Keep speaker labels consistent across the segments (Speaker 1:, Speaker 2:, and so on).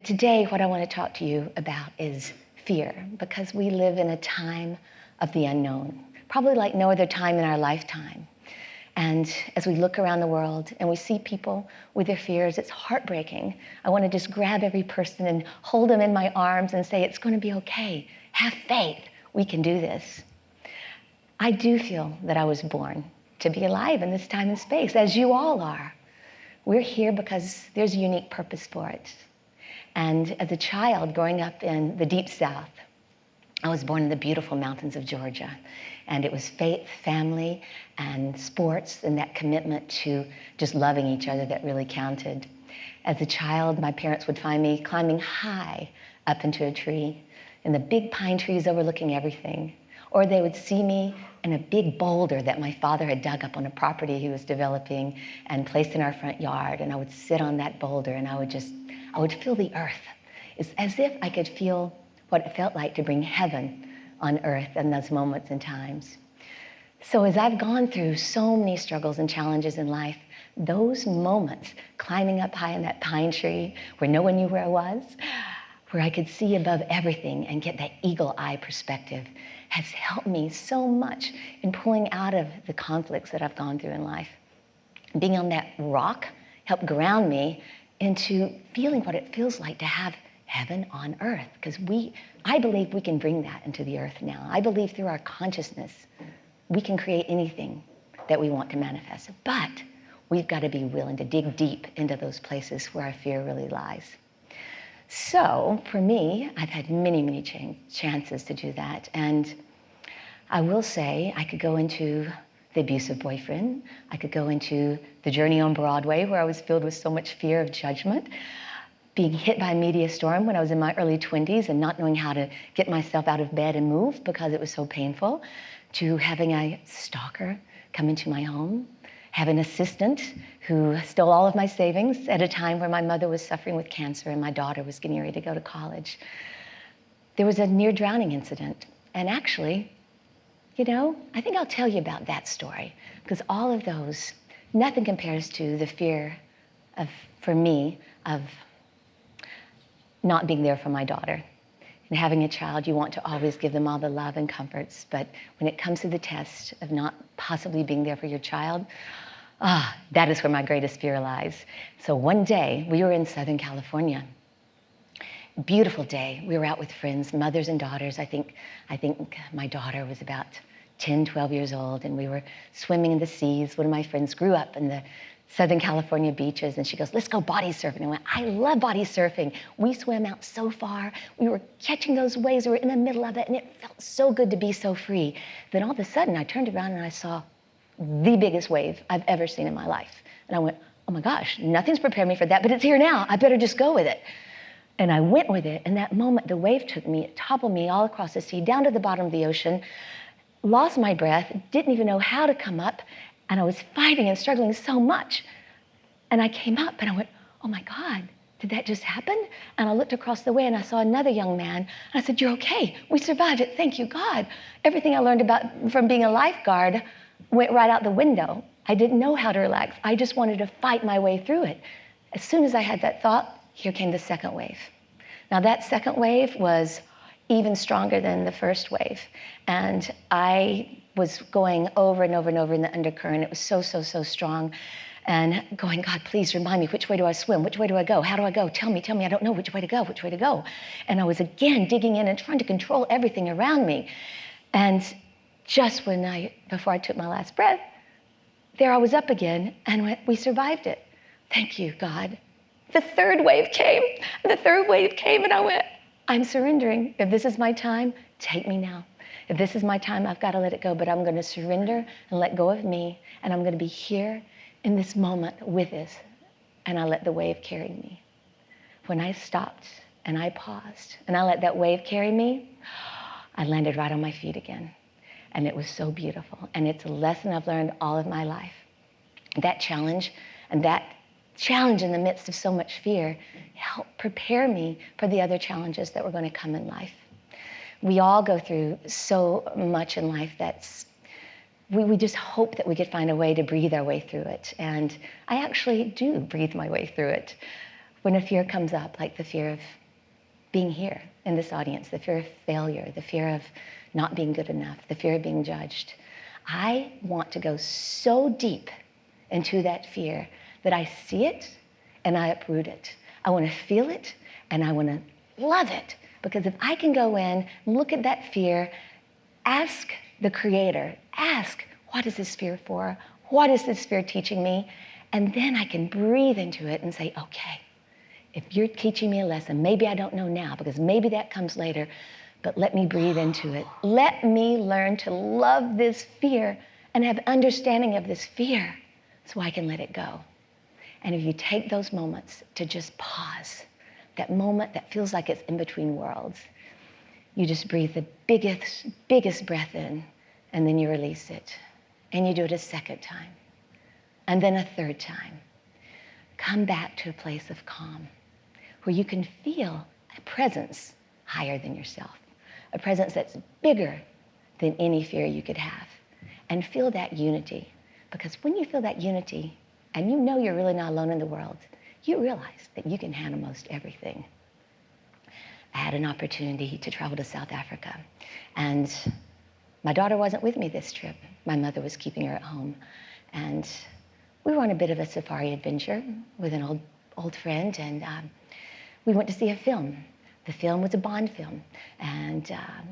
Speaker 1: Today, what I want to talk to you about is fear, because we live in a time of the unknown, probably like no other time in our lifetime. And as we look around the world and we see people with their fears, it's heartbreaking. I want to just grab every person and hold them in my arms and say, it's going to be okay. Have faith. We can do this. I do feel that I was born to be alive in this time and space, as you all are. We're here because there's a unique purpose for it. And as a child growing up in the deep South, I was born in the beautiful mountains of Georgia. And it was faith, family, and sports, and that commitment to just loving each other that really counted. As a child, my parents would find me climbing high up into a tree, in the big pine trees overlooking everything. Or they would see me in a big boulder that my father had dug up on a property he was developing and placed in our front yard. And I would sit on that boulder and I would feel the earth. It's as if I could feel what it felt like to bring heaven on earth in those moments and times. So as I've gone through so many struggles and challenges in life, those moments, climbing up high in that pine tree where no one knew where I was, where I could see above everything and get that eagle eye perspective, has helped me so much in pulling out of the conflicts that I've gone through in life. Being on that rock helped ground me into feeling what it feels like to have heaven on earth, because I believe we can bring that into the earth now. I believe through our consciousness, we can create anything that we want to manifest, but we've got to be willing to dig deep into those places where our fear really lies. So for me, I've had many, many chances to do that. And I will say I could go into the abusive boyfriend. I could go into the journey on Broadway where I was filled with so much fear of judgment, being hit by a media storm when I was in my early 20s and not knowing how to get myself out of bed and move because it was so painful, to having a stalker come into my home, have an assistant who stole all of my savings at a time where my mother was suffering with cancer and my daughter was getting ready to go to college. There was a near drowning incident. And actually, I think I'll tell you about that story, because all of those, nothing compares to the fear for me, of not being there for my daughter. And having a child, you want to always give them all the love and comforts, but when it comes to the test of not possibly being there for your child, that is where my greatest fear lies. So one day, we were in Southern California. Beautiful day. We were out with friends, mothers and daughters. I think my daughter was about 10, 12 years old, and we were swimming in the seas. One of my friends grew up in the Southern California beaches, and she goes, let's go body surfing. And I went, I love body surfing. We swam out so far. We were catching those waves. We were in the middle of it, and it felt so good to be so free. Then all of a sudden, I turned around and I saw the biggest wave I've ever seen in my life. And I went, oh my gosh, nothing's prepared me for that, but it's here now. I better just go with it. And I went with it. And that moment, the wave took me, it toppled me all across the sea, down to the bottom of the ocean, lost my breath, didn't even know how to come up. And I was fighting and struggling so much. And I came up and I went, oh my God, did that just happen? And I looked across the way and I saw another young man. And I said, you're okay. We survived it. Thank you, God. Everything I learned from being a lifeguard went right out the window. I didn't know how to relax. I just wanted to fight my way through it. As soon as I had that thought, here came the second wave. Now that second wave was even stronger than the first wave. And I was going over and over and over in the undercurrent. It was so, so, so strong. And going, God, please remind me, which way do I swim? Which way do I go? How do I go? Tell me, I don't know which way to go, which way to go. And I was again digging in and trying to control everything around me. And just before I took my last breath, there I was up again and went, we survived it. Thank you, God. The third wave came, and I went, I'm surrendering. If this is my time, take me now. If this is my time, I've got to let it go, but I'm going to surrender and let go of me, and I'm going to be here in this moment with this. And I let the wave carry me. When I stopped and I paused and I let that wave carry me, I landed right on my feet again. And it was so beautiful. And it's a lesson I've learned all of my life. That challenge in the midst of so much fear helped prepare me for the other challenges that were going to come in life. We all go through so much in life we just hope that we could find a way to breathe our way through it. And I actually do breathe my way through it. When a fear comes up, like the fear of being here in this audience, the fear of failure, the fear of not being good enough, the fear of being judged, I want to go so deep into that fear that I see it and I uproot it. I want to feel it and I want to love it. Because if I can go in, look at that fear, ask the Creator, ask, what is this fear for? What is this fear teaching me? And then I can breathe into it and say, okay, if you're teaching me a lesson, maybe I don't know now, because maybe that comes later, but let me breathe into it. Let me learn to love this fear and have understanding of this fear so I can let it go. And if you take those moments to just pause, that moment that feels like it's in between worlds, you just breathe the biggest breath in, and then you release it. And you do it a second time, and then a third time. Come back to a place of calm where you can feel a presence higher than yourself, a presence that's bigger than any fear you could have, and feel that unity. Because when you feel that unity, and you know you're really not alone in the world, you realize that you can handle most everything. I had an opportunity to travel to South Africa, and my daughter wasn't with me this trip. My mother was keeping her at home, and we were on a bit of a safari adventure with an old friend, and we went to see a film. The film was a Bond film, and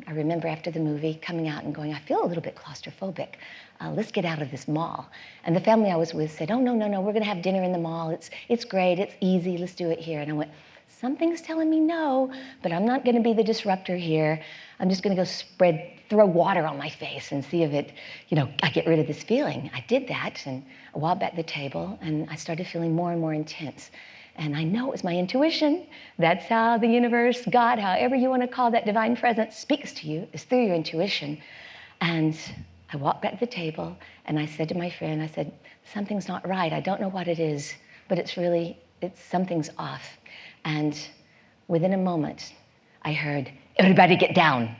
Speaker 1: I remember after the movie coming out and going, I feel a little bit claustrophobic. Let's get out of this mall. And the family I was with said, oh, no, we're gonna have dinner in the mall. It's great, it's easy, let's do it here. And I went, something's telling me no, but I'm not gonna be the disruptor here. I'm just gonna go throw water on my face and see if it, I get rid of this feeling. I did that, and I walked back to the table, and I started feeling more and more intense. And I know it was my intuition. That's how the universe, God, however you want to call that divine presence, speaks to you, is through your intuition. And I walked back to the table, and I said to my friend, I said, something's not right. I don't know what it is, but something's off. And within a moment, I heard, everybody get down.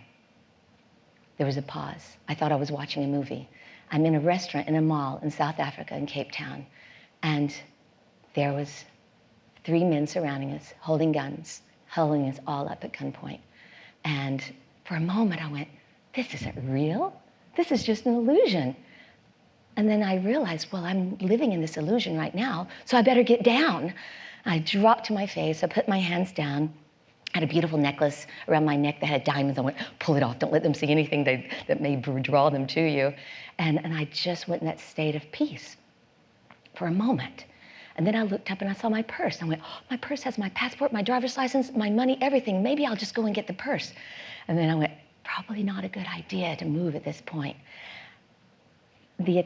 Speaker 1: There was a pause. I thought I was watching a movie. I'm in a restaurant in a mall in South Africa, in Cape Town, and there was 3 men surrounding us, holding guns, holding us all up at gunpoint. And for a moment I went, this isn't real. This is just an illusion. And then I realized, well, I'm living in this illusion right now, so I better get down. I dropped to my face, I put my hands down. I had a beautiful necklace around my neck that had diamonds. I went, pull it off, don't let them see anything that may draw them to you. And I just went in that state of peace for a moment. And then I looked up and I saw my purse. I went, oh, my purse has my passport, my driver's license, my money, everything. Maybe I'll just go and get the purse. And then I went, probably not a good idea to move at this point. The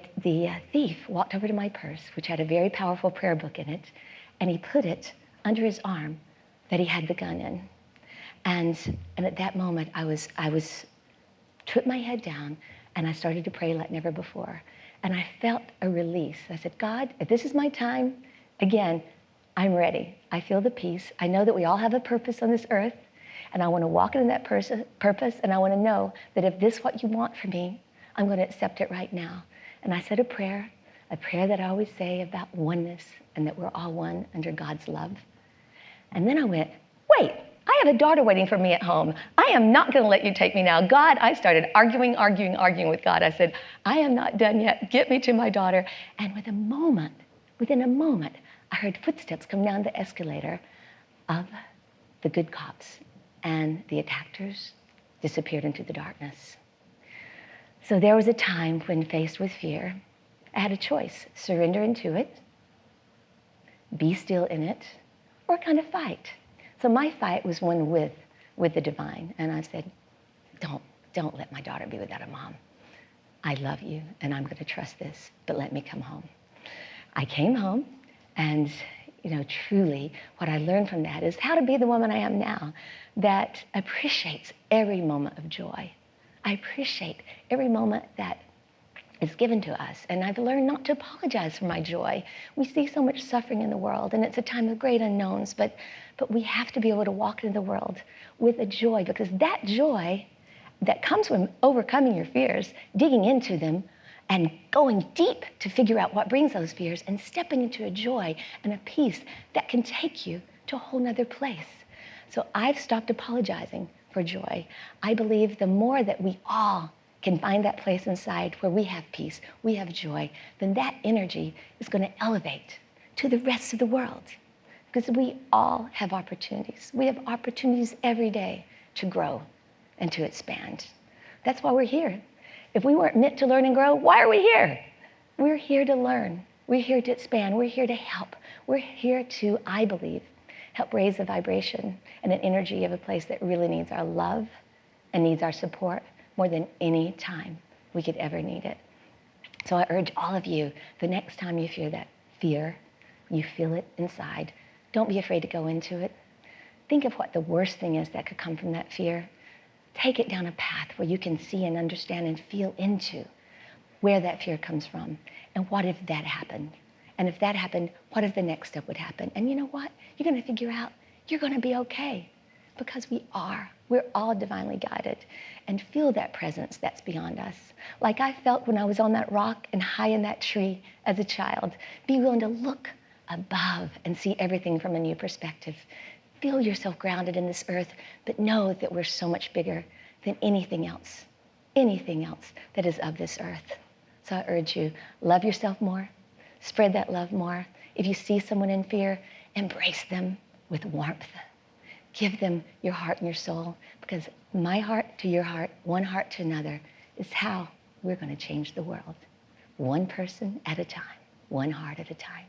Speaker 1: thief walked over to my purse, which had a very powerful prayer book in it, and he put it under his arm that he had the gun in. And at that moment, I took my head down and I started to pray like never before. And I felt a release. I said, God, if this is my time, again, I'm ready. I feel the peace. I know that we all have a purpose on this earth, and I want to walk in that purpose, and I want to know that if this is what you want from me, I'm going to accept it right now. And I said a prayer that I always say about oneness and that we're all one under God's love. And then I went, wait, I have a daughter waiting for me at home. I am not going to let you take me now. God, I started arguing with God. I said, I am not done yet. Get me to my daughter. And within a moment, I heard footsteps come down the escalator of the good cops, and the attackers disappeared into the darkness. So there was a time when faced with fear, I had a choice: surrender into it, be still in it, or kind of fight. So my fight was one with the divine. And I said, don't let my daughter be without a mom. I love you, and I'm going to trust this, but let me come home. I came home, and truly what I learned from that is how to be the woman I am now, that appreciates every moment of joy. I appreciate every moment that is given to us, and I've learned not to apologize for my joy. We see so much suffering in the world, and it's a time of great unknowns, but we have to be able to walk into the world with a joy, because that joy that comes from overcoming your fears, digging into them, and going deep to figure out what brings those fears, and stepping into a joy and a peace that can take you to a whole nother place. So I've stopped apologizing for joy. I believe the more that we all can find that place inside where we have peace, we have joy, then that energy is going to elevate to the rest of the world. Because we all have opportunities. We have opportunities every day to grow and to expand. That's why we're here. If we weren't meant to learn and grow, why are we here? We're here to learn. We're here to expand. We're here to help. We're here to, I believe, help raise the vibration and an energy of a place that really needs our love and needs our support more than any time we could ever need it. So I urge all of you, the next time you feel that fear, you feel it inside, don't be afraid to go into it. Think of what the worst thing is that could come from that fear. Take it down a path where you can see and understand and feel into where that fear comes from. And what if that happened? And if that happened, what if the next step would happen? And you know what? You're going to figure out you're going to be okay, because we are. We're all divinely guided. And feel that presence that's beyond us. Like I felt when I was on that rock and high in that tree as a child. Be willing to look above and see everything from a new perspective. Feel yourself grounded in this earth, but know that we're so much bigger than anything else that is of this earth. So I urge you, love yourself more, spread that love more. If you see someone in fear, embrace them with warmth. Give them your heart and your soul, because my heart to your heart, one heart to another, is how we're going to change the world. One person at a time, one heart at a time.